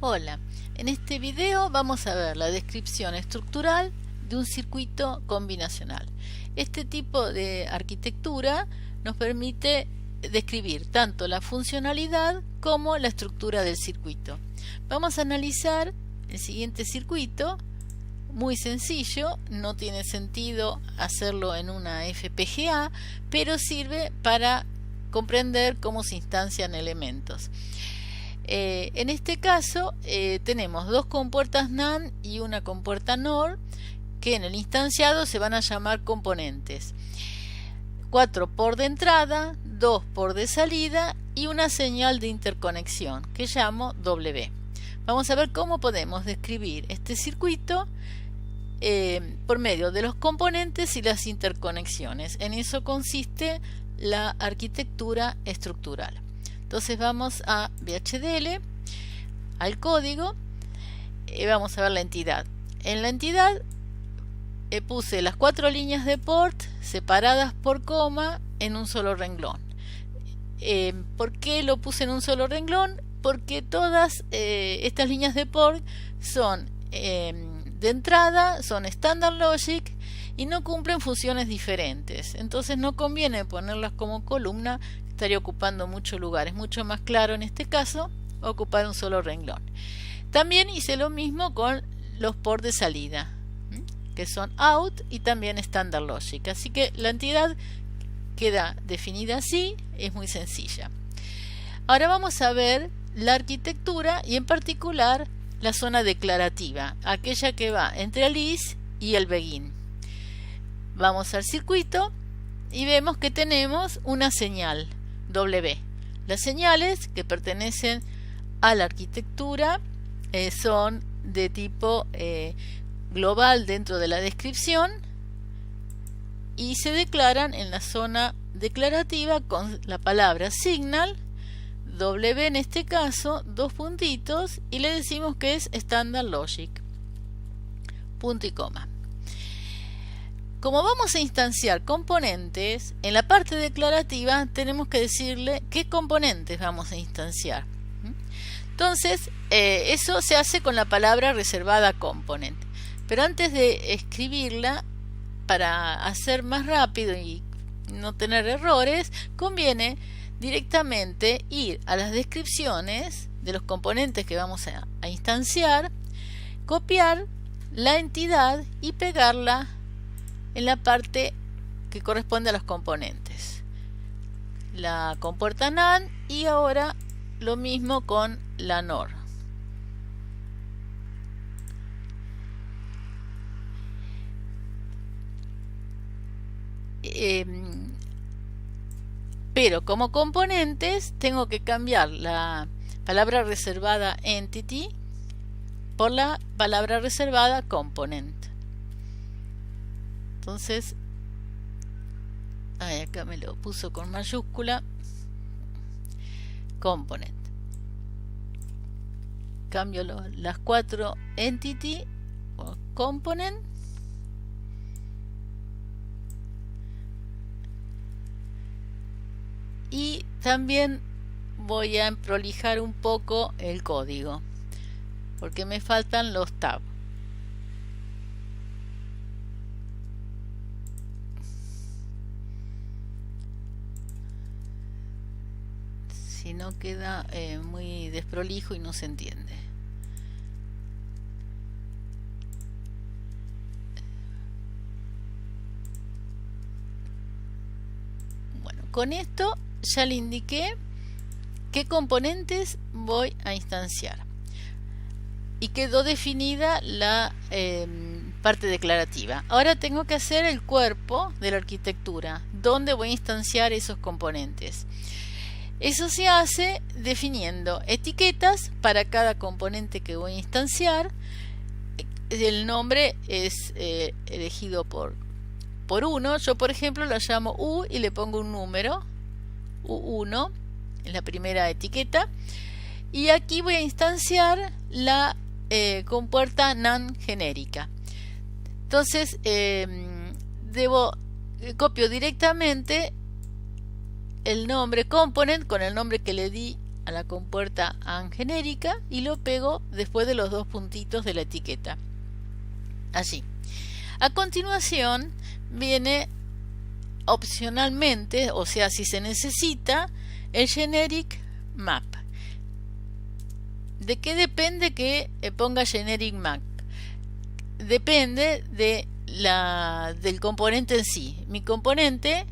Hola, en este video vamos a ver la descripción estructural de un circuito combinacional. Este tipo de arquitectura nos permite describir tanto la funcionalidad como la estructura del circuito. Vamos a analizar el siguiente circuito, muy sencillo, no tiene sentido hacerlo en una FPGA, pero sirve para comprender cómo se instancian elementos. En este caso tenemos dos compuertas NAND y una compuerta NOR que en el instanciado se van a llamar componentes. 4 por de entrada, 2 por de salida y una señal de interconexión que llamo W. Vamos a ver cómo podemos describir este circuito por medio de los componentes y las interconexiones. En eso consiste la arquitectura estructural. Entonces vamos a VHDL, al código, y vamos a ver la entidad. En la entidad puse las 4 líneas de port separadas por coma en un solo renglón. ¿Por qué lo puse en un solo renglón? Porque todas estas líneas de port son de entrada, son Standard Logic y no cumplen funciones diferentes. Entonces no conviene ponerlas como columna, estaría ocupando mucho lugar. Es mucho más claro en este caso ocupar un solo renglón. También hice lo mismo con los ports de salida, que son out y también Standard Logic. Así que la entidad queda definida así, es muy sencilla. Ahora vamos a ver la arquitectura y en particular la zona declarativa, aquella que va entre el is y el begin. Vamos al circuito y vemos que tenemos una señal W. Las señales que pertenecen a la arquitectura son de tipo global dentro de la descripción y se declaran en la zona declarativa con la palabra signal, W en este caso, 2 puntitos y le decimos que es Standard Logic, punto y coma. Como vamos a instanciar componentes, en la parte declarativa tenemos que decirle qué componentes vamos a instanciar. Entonces, eso se hace con la palabra reservada component. Pero antes de escribirla, para hacer más rápido y no tener errores, conviene directamente ir a las descripciones de los componentes que vamos a instanciar, copiar la entidad y pegarla en la parte que corresponde a los componentes. La compuerta NAND y ahora lo mismo con la NOR. Pero como componentes tengo que cambiar la palabra reservada entity por la palabra reservada component. Entonces, acá me lo puso con mayúscula, component. Cambio las 4 entity por component. Y también voy a prolijar un poco el código porque me faltan los tabs. Si no queda muy desprolijo y no se entiende. Bueno, con esto ya le indiqué qué componentes voy a instanciar y quedó definida la parte declarativa. Ahora tengo que hacer el cuerpo de la arquitectura, donde voy a instanciar esos componentes. Eso se hace definiendo etiquetas para cada componente que voy a instanciar. El nombre es elegido por uno. Yo, por ejemplo, la llamo U y le pongo un número, U1, en la primera etiqueta. Y aquí voy a instanciar la compuerta NAND genérica. Entonces, copio directamente el nombre component con el nombre que le di a la compuerta AND genérica y lo pego después de los dos puntitos de la etiqueta. Allí. A continuación viene opcionalmente, o sea, si se necesita, el generic map. ¿De qué depende que ponga generic map? Depende del componente en sí. Mi componente,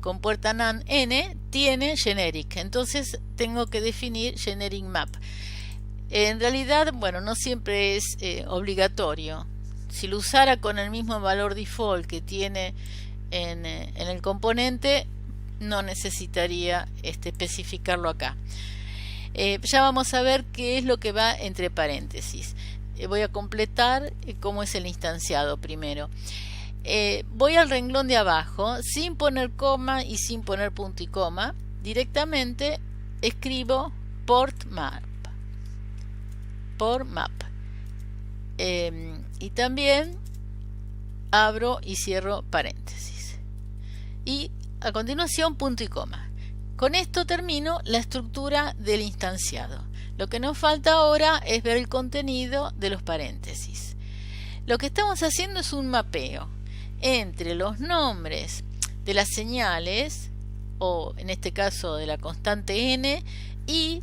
compuerta NaN N, tiene generic, entonces tengo que definir generic map. En realidad, bueno, no siempre es obligatorio. Si lo usara con el mismo valor default que tiene en el componente, no necesitaría especificarlo acá. Ya vamos a ver qué es lo que va entre paréntesis. Voy a completar cómo es el instanciado primero. Voy al renglón de abajo, sin poner coma y sin poner punto y coma, directamente escribo port map. Y también abro y cierro paréntesis. Y a continuación punto y coma. Con esto termino la estructura del instanciado. Lo que nos falta ahora es ver el contenido de los paréntesis. Lo que estamos haciendo es un mapeo entre los nombres de las señales, o en este caso de la constante n, y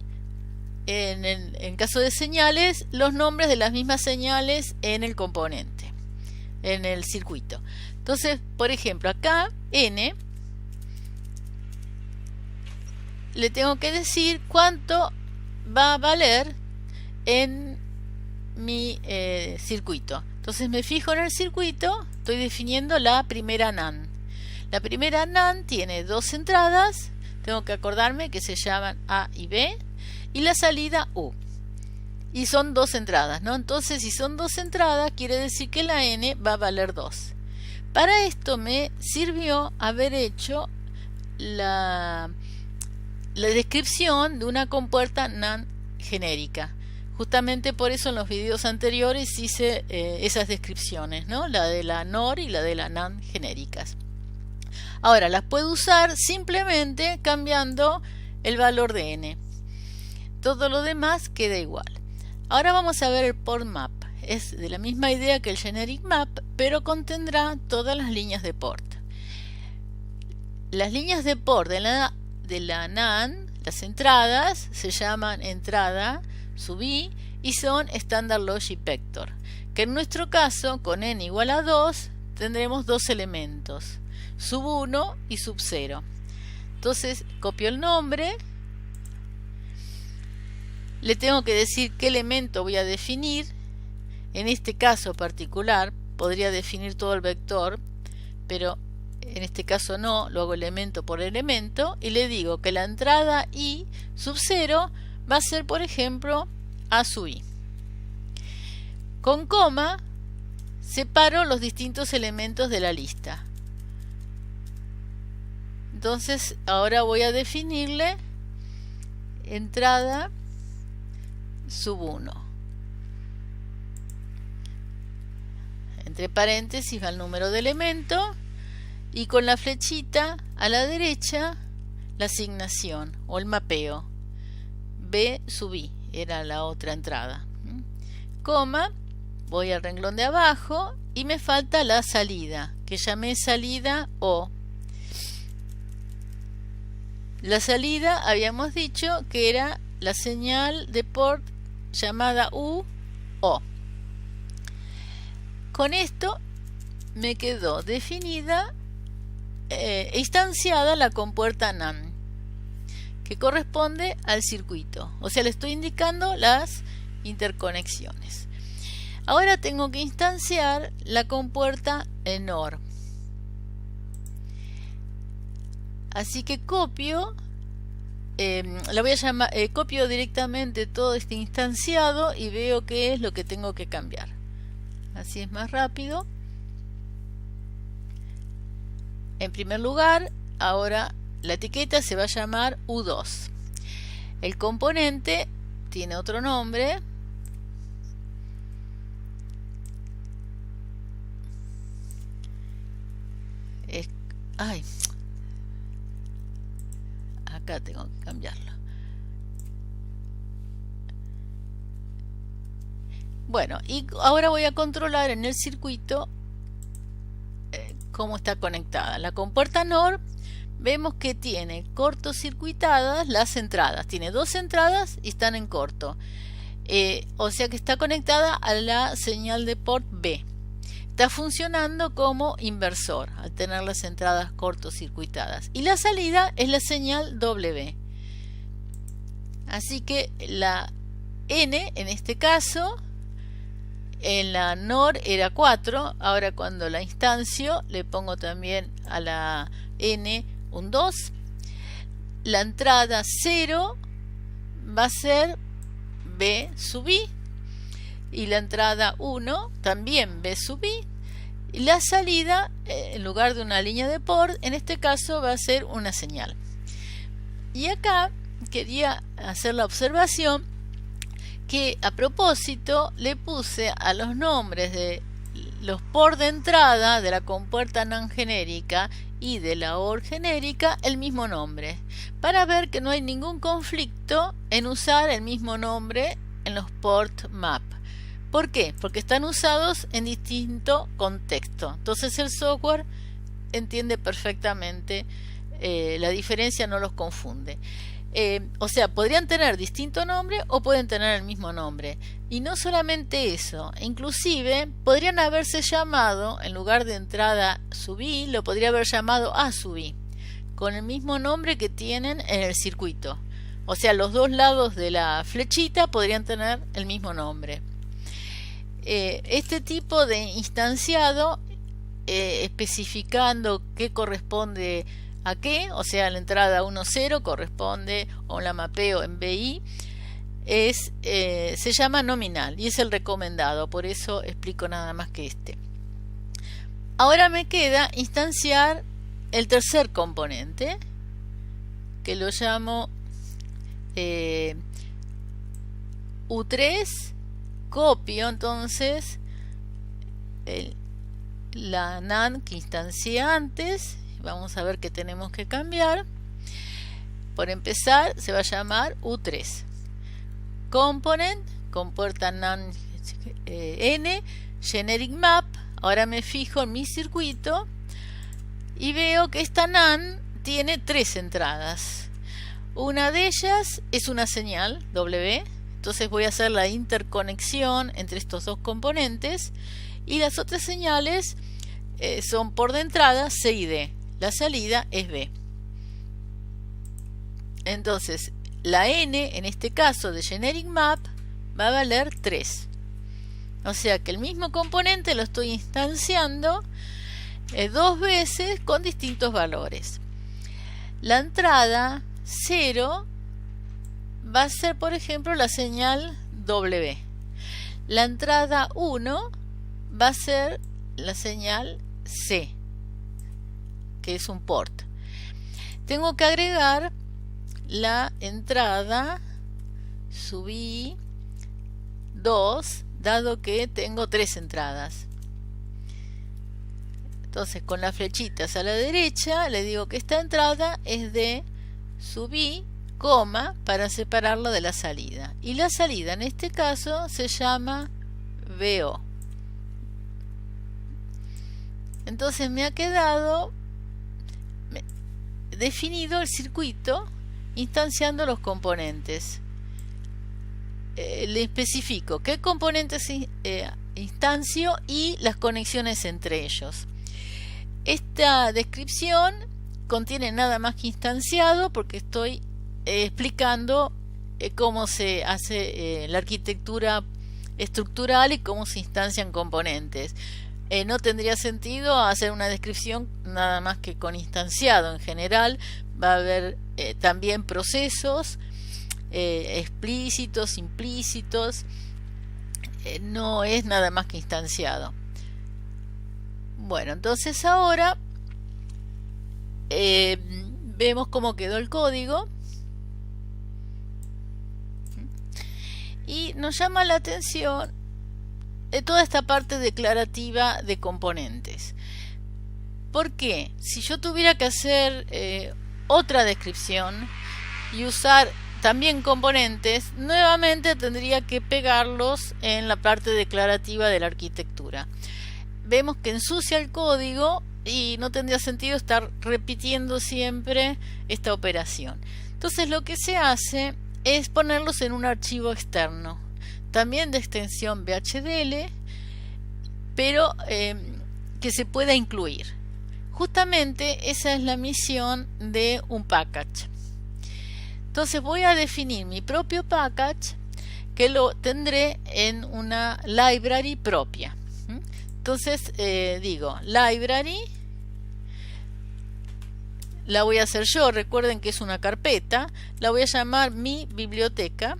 en caso de señales, los nombres de las mismas señales en el componente, en el circuito. Entonces, por ejemplo, acá n le tengo que decir cuánto va a valer en mi circuito. Entonces me fijo en el circuito, estoy definiendo la primera NaN. La primera NaN tiene dos entradas, tengo que acordarme que se llaman A y B, y la salida U. Y son dos entradas, ¿no? Entonces, si son dos entradas, quiere decir que la N va a valer 2. Para esto me sirvió haber hecho la descripción de una compuerta NaN genérica. Justamente por eso en los videos anteriores hice esas descripciones, ¿no? La de la NOR y la de la NaN genéricas. Ahora las puedo usar simplemente cambiando el valor de n. Todo lo demás queda igual. Ahora vamos a ver el port map. Es de la misma idea que el generic map, pero contendrá todas las líneas de port. Las líneas de port de la NaN, las entradas, se llaman entrada sub i y son Standard Logic Vector, que en nuestro caso con n igual a 2 tendremos dos elementos, sub 1 y sub 0. Entonces copio el nombre, le tengo que decir qué elemento voy a definir. En este caso particular podría definir todo el vector, pero en este caso no, lo hago elemento por elemento y le digo que la entrada i sub 0 va a ser, por ejemplo, a sub i. Con coma separo los distintos elementos de la lista. Entonces ahora voy a definirle entrada sub 1. Entre paréntesis va el número de elemento y con la flechita a la derecha la asignación o el mapeo. B sub i era la otra entrada. Coma, voy al renglón de abajo y me falta la salida, que llamé salida O. La salida habíamos dicho que era la señal de port llamada U O. Con esto me quedó definida e instanciada la compuerta NaN, que corresponde al circuito. O sea, le estoy indicando las interconexiones. Ahora tengo que instanciar la compuerta NOR. Así que copio, la voy a llamar, copio directamente todo este instanciado y veo qué es lo que tengo que cambiar. Así es más rápido. En primer lugar, ahora la etiqueta se va a llamar U2. El componente tiene otro nombre. Acá tengo que cambiarlo. Bueno, y ahora voy a controlar en el circuito cómo está conectada. La compuerta NOR vemos que tiene cortocircuitadas las entradas. Tiene dos entradas y están en corto. O sea que está conectada a la señal de port B. Está funcionando como inversor al tener las entradas cortocircuitadas. Y la salida es la señal W. Así que la N en este caso, en la NOR era 4. Ahora cuando la instancio le pongo también a la N un 2. La entrada 0 va a ser B sub I. Y la entrada 1 también B sub I. Y la salida, en lugar de una línea de port, en este caso va a ser una señal. Y acá quería hacer la observación que a propósito le puse a los nombres de los por de entrada de la compuerta NAND genérica y de la OR genérica el mismo nombre, para ver que no hay ningún conflicto en usar el mismo nombre en los port map. ¿Por qué? Porque están usados en distinto contexto. Entonces el software entiende perfectamente la diferencia, no los confunde. O sea, podrían tener distinto nombre o pueden tener el mismo nombre. Y no solamente eso, inclusive podrían haberse llamado, en lugar de entrada sub I, lo podría haber llamado A sub I, con el mismo nombre que tienen en el circuito. O sea, los dos lados de la flechita podrían tener el mismo nombre. Este tipo de instanciado, especificando qué corresponde a qué, o sea, la entrada 1.0 corresponde a un mapeo en BI, se llama nominal y es el recomendado, por eso explico nada más que este. Ahora me queda instanciar el tercer componente, que lo llamo U3. Copio entonces la NAND que instancié antes. Vamos a ver qué tenemos que cambiar. Por empezar, se va a llamar U3. Component, compuerta NAND N, Generic Map. Ahora me fijo en mi circuito y veo que esta NAND tiene 3 entradas. Una de ellas es una señal W. Entonces voy a hacer la interconexión entre estos dos componentes. Y las otras señales son por de entrada C y D. La salida es B. Entonces la N en este caso de Generic Map va a valer 3. O sea que el mismo componente lo estoy instanciando 2 veces con distintos valores. La entrada 0 va a ser, por ejemplo, la señal W. La entrada 1 va a ser la señal C, que es un port. Tengo que agregar la entrada sub I 2, dado que tengo 3 entradas. Entonces con las flechitas a la derecha le digo que esta entrada es de sub I, coma, para separarla de la salida. Y la salida en este caso se llama VO. Entonces me ha quedado definido el circuito instanciando los componentes. Le especifico qué componentes instancio y las conexiones entre ellos. Esta descripción contiene nada más que instanciado porque estoy explicando cómo se hace la arquitectura estructural y cómo se instancian componentes. No tendría sentido hacer una descripción nada más que con instanciado. En general va a haber también procesos explícitos, implícitos. No es nada más que instanciado. Bueno, entonces ahora vemos cómo quedó el código y nos llama la atención toda esta parte declarativa de componentes. ¿Por qué? Si yo tuviera que hacer otra descripción y usar también componentes, nuevamente tendría que pegarlos en la parte declarativa de la arquitectura. Vemos que ensucia el código y no tendría sentido estar repitiendo siempre esta operación. Entonces lo que se hace es ponerlos en un archivo externo, también de extensión VHDL, pero que se pueda incluir. Justamente esa es la misión de un package. Entonces voy a definir mi propio package, que lo tendré en una library propia. Entonces digo library, la voy a hacer yo, recuerden que es una carpeta, la voy a llamar mi biblioteca,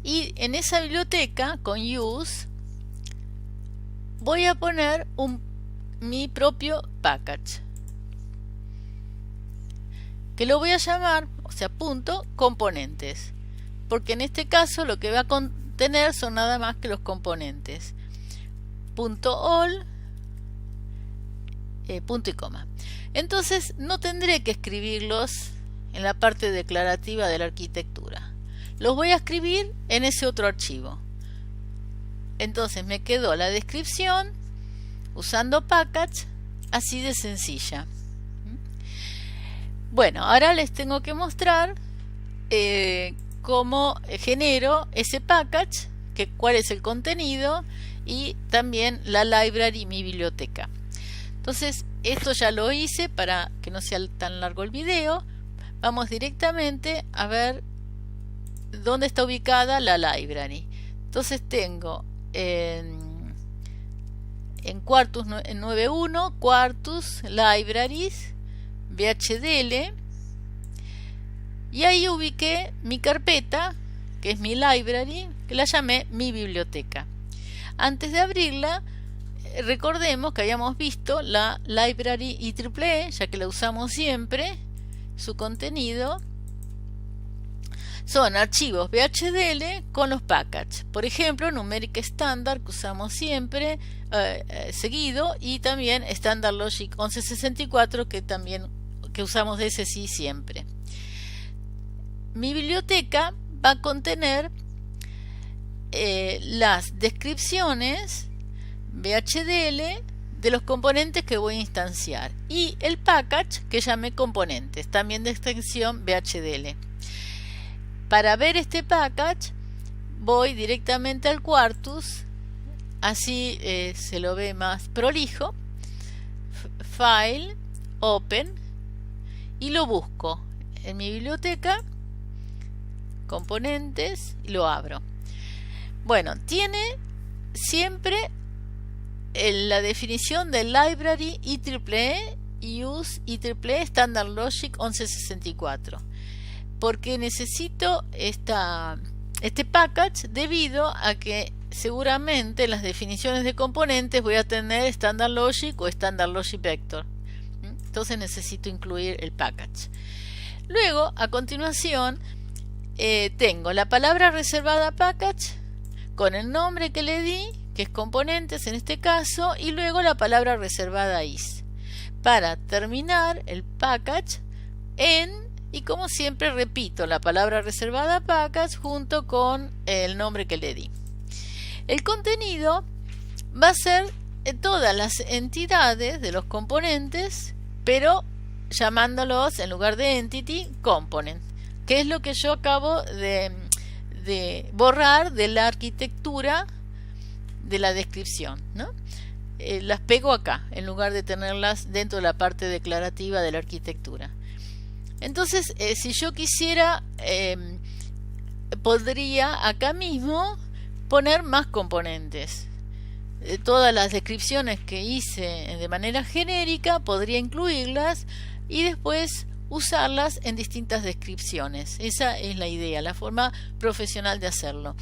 y en esa biblioteca con use voy a poner mi propio package, que lo voy a llamar, o sea, punto componentes, porque en este caso lo que va a contener son nada más que los componentes. Punto all, punto y coma. Entonces no tendré que escribirlos en la parte declarativa de la arquitectura. Los voy a escribir en ese otro archivo. Entonces me quedó la descripción usando package, así de sencilla. Bueno, ahora les tengo que mostrar cómo genero ese package, cuál es el contenido y también la library, mi biblioteca. Entonces esto ya lo hice para que no sea tan largo el video. Vamos directamente a ver dónde está ubicada la library. Entonces tengo en Quartus 9.1 Quartus Libraries VHDL, y ahí ubiqué mi carpeta, que es mi library, que la llamé mi biblioteca. Antes de abrirla, recordemos que habíamos visto la library IEEE, ya que la usamos siempre. Su contenido son archivos VHDL con los packages, por ejemplo Numeric Standard, que usamos siempre seguido, y también Standard Logic 1164, que usamos ese sí siempre. Mi biblioteca va a contener las descripciones VHDL de los componentes que voy a instanciar y el package que llamé componentes, también de extensión VHDL. Para ver este package voy directamente al Quartus, así se lo ve más prolijo. File, Open, y lo busco en mi biblioteca, componentes, y lo abro. Bueno, tiene siempre la definición de library IEEE use IEEE Standard Logic 1164, porque necesito este package debido a que seguramente en las definiciones de componentes voy a tener Standard Logic o Standard Logic Vector. Entonces necesito incluir el package. Luego, a continuación, tengo la palabra reservada package con el nombre que le di, que es componentes en este caso, y luego la palabra reservada is, para terminar el package y como siempre repito la palabra reservada package junto con el nombre que le di. El contenido va a ser todas las entidades de los componentes, pero llamándolos en lugar de entity component, que es lo que yo acabo de borrar de la arquitectura de la descripción, ¿no? Las pego acá en lugar de tenerlas dentro de la parte declarativa de la arquitectura. Entonces si yo quisiera podría acá mismo poner más componentes. Todas las descripciones que hice de manera genérica podría incluirlas y después usarlas en distintas descripciones. Esa es la idea, la forma profesional de hacerlo.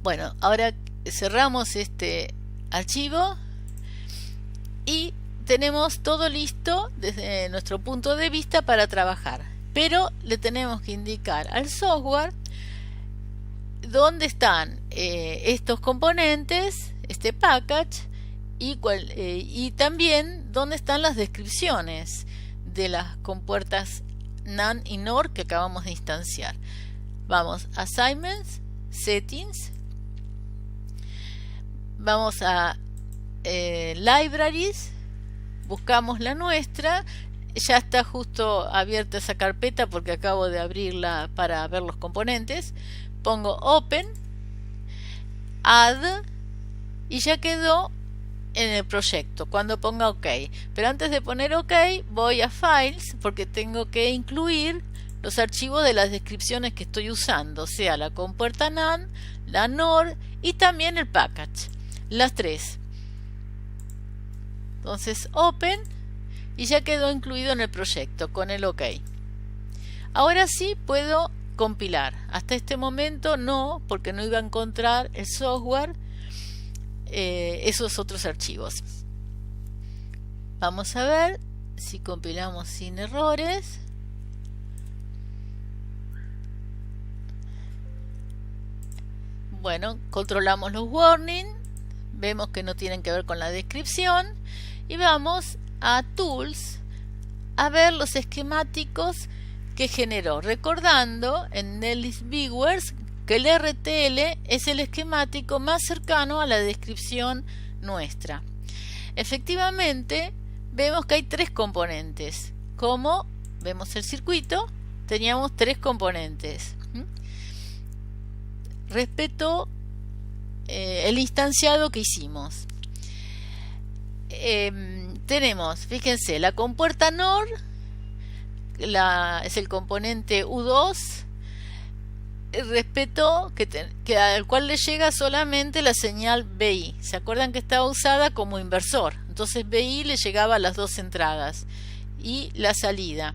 Bueno, ahora cerramos este archivo y tenemos todo listo desde nuestro punto de vista para trabajar, pero le tenemos que indicar al software dónde están estos componentes, este package, y también dónde están las descripciones de las compuertas NaN y NOR que acabamos de instanciar. Vamos a Assignments, Settings, vamos a Libraries, buscamos la nuestra. Ya está justo abierta esa carpeta porque acabo de abrirla para ver los componentes. Pongo Open, Add y ya quedó en el proyecto cuando ponga OK. Pero antes de poner OK voy a Files porque tengo que incluir los archivos de las descripciones que estoy usando, o sea, la compuerta NaN, la NOR y también el package, las tres. Entonces Open y ya quedó incluido en el proyecto con el OK. Ahora sí puedo compilar. Hasta este momento no, porque no iba a encontrar el software esos otros archivos. Vamos a ver si compilamos sin errores. Bueno, controlamos los warnings, vemos que no tienen que ver con la descripción y vamos a Tools a ver los esquemáticos que generó, recordando en Nelis Viewers que el RTL es el esquemático más cercano a la descripción nuestra. Efectivamente vemos que hay tres componentes. Como vemos el circuito, teníamos tres componentes. Respetó el instanciado que hicimos. Tenemos, fíjense, la compuerta NOR es el componente U2, respetó que al cual le llega solamente la señal BI. ¿Se acuerdan que estaba usada como inversor? Entonces BI le llegaba a las dos entradas y la salida,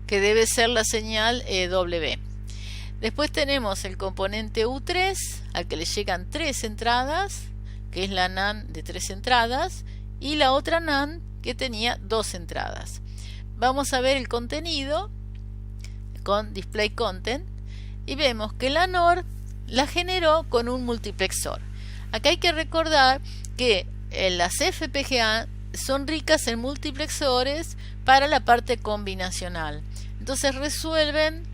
que debe ser la señal W. Después tenemos el componente U3 al que le llegan tres entradas, que es la NaN de tres entradas, y la otra NaN que tenía dos entradas. Vamos a ver el contenido con Display Content y vemos que la NOR la generó con un multiplexor. Acá hay que recordar que las FPGA son ricas en multiplexores para la parte combinacional. Entonces resuelven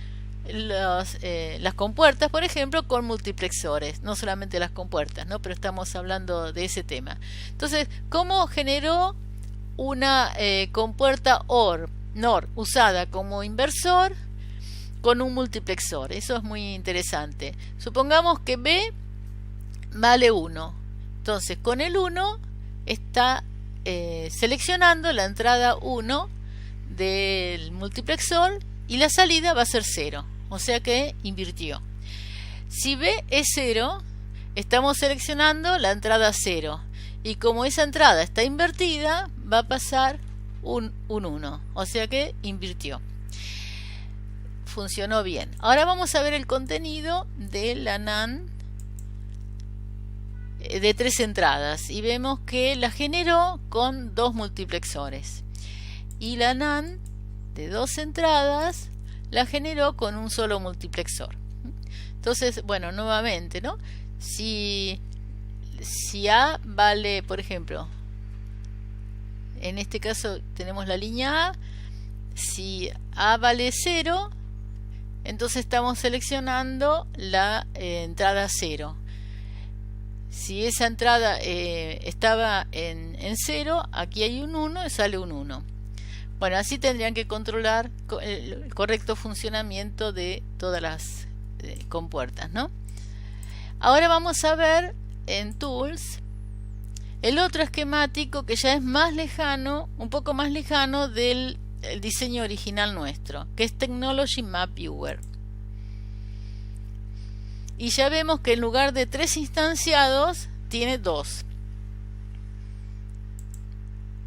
las compuertas, por ejemplo, con multiplexores, no solamente las compuertas, ¿no? Pero estamos hablando de ese tema. Entonces, ¿cómo generó una compuerta NOR usada como inversor con un multiplexor? Eso es muy interesante. Supongamos que B vale 1. Entonces, con el 1 está seleccionando la entrada 1 del multiplexor y la salida va a ser 0. O sea que invirtió. Si B es 0, estamos seleccionando la entrada 0. Y como esa entrada está invertida, va a pasar un 1. O sea que invirtió. Funcionó bien. Ahora vamos a ver el contenido de la NaN de tres entradas. Y vemos que la generó con dos multiplexores. Y la NaN de dos entradas la generó con un solo multiplexor. Entonces, bueno, nuevamente, ¿no? Si A vale, por ejemplo, en este caso tenemos la línea A, si A vale 0, entonces estamos seleccionando la entrada 0. Si esa entrada estaba en 0, aquí hay un 1 y sale un 1. Bueno, así tendrían que controlar el correcto funcionamiento de todas las compuertas, ¿no? Ahora vamos a ver en Tools el otro esquemático que ya es más lejano, un poco más lejano del diseño original nuestro, que es Technology Map Viewer. Y ya vemos que en lugar de 3 instanciados tiene 2.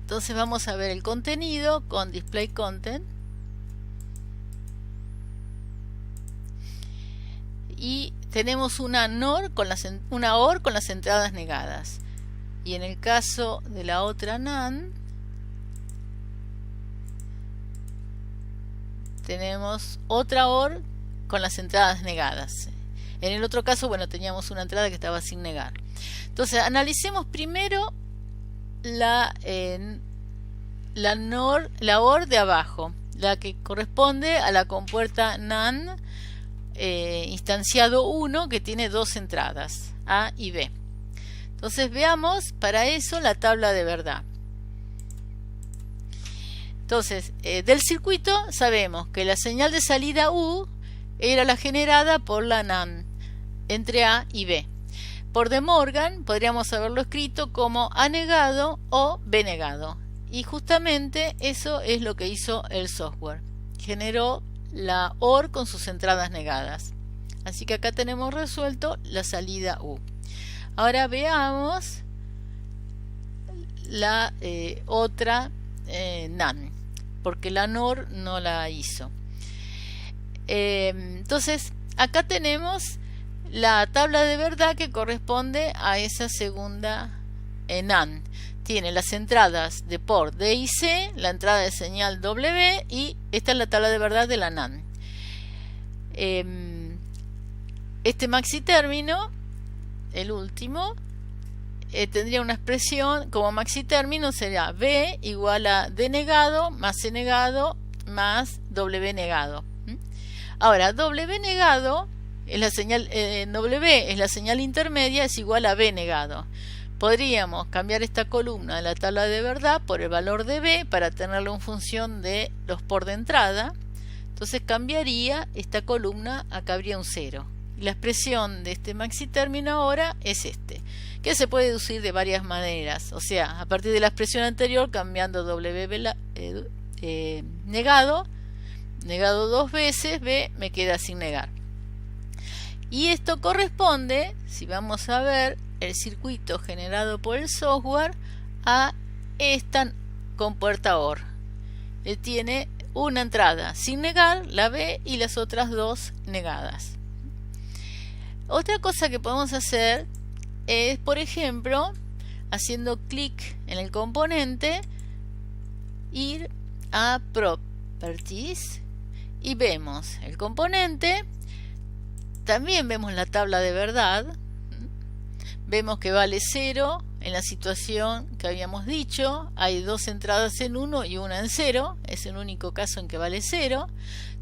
Entonces vamos a ver el contenido con Display Content. Y tenemos una OR con las entradas negadas. Y en el caso de la otra NaN, tenemos otra OR con las entradas negadas. En el otro caso, bueno, teníamos una entrada que estaba sin negar. Entonces, analicemos primero la la OR de abajo, la que corresponde a la compuerta NaN instanciado 1, que tiene dos entradas, A y B. Entonces veamos para eso la tabla de verdad. Entonces, del circuito sabemos que la señal de salida U era la generada por la NaN entre A y B. Por De Morgan podríamos haberlo escrito como A negado o B negado. Y justamente eso es lo que hizo el software. Generó la OR con sus entradas negadas. Así que acá tenemos resuelto la salida U. Ahora veamos la otra NaN, porque la NOR no la hizo. Entonces acá tenemos la tabla de verdad que corresponde a esa segunda NaN. Tiene las entradas de port D y C, la entrada de señal W, y esta es la tabla de verdad de la NaN. Este maxi término, el último, tendría una expresión como maxi término, sería B igual a D negado más C negado más W negado. Ahora, W negado es la señal, W es la señal intermedia, es igual a B negado. Podríamos cambiar esta columna de la tabla de verdad por el valor de B para tenerlo en función de los por de entrada. Entonces cambiaría esta columna, acá habría un 0. Y la expresión de este maxi término ahora es este, que se puede deducir de varias maneras. O sea, a partir de la expresión anterior, cambiando W negado dos veces, B me queda sin negar. Y esto corresponde, si vamos a ver el circuito generado por el software, a esta compuerta OR. Tiene una entrada sin negar, la B, y las otras dos negadas. Otra cosa que podemos hacer es, por ejemplo, haciendo clic en el componente, ir a Properties y vemos el componente. También vemos la tabla de verdad. Vemos que vale 0 en la situación que habíamos dicho. Hay dos entradas en 1 y una en 0. Es el único caso en que vale 0.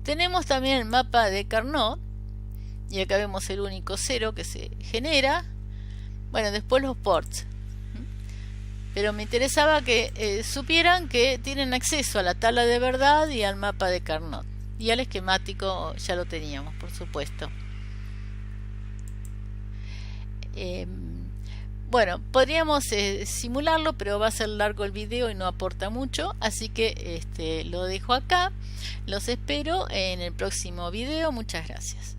Tenemos también el mapa de Carnot. Y acá vemos el único 0 que se genera. Bueno, después los ports. Pero me interesaba que supieran que tienen acceso a la tabla de verdad y al mapa de Carnot. Y al esquemático ya lo teníamos, por supuesto. Bueno, podríamos simularlo, pero va a ser largo el video y no aporta mucho, así que lo dejo acá. Los espero en el próximo video. Muchas gracias.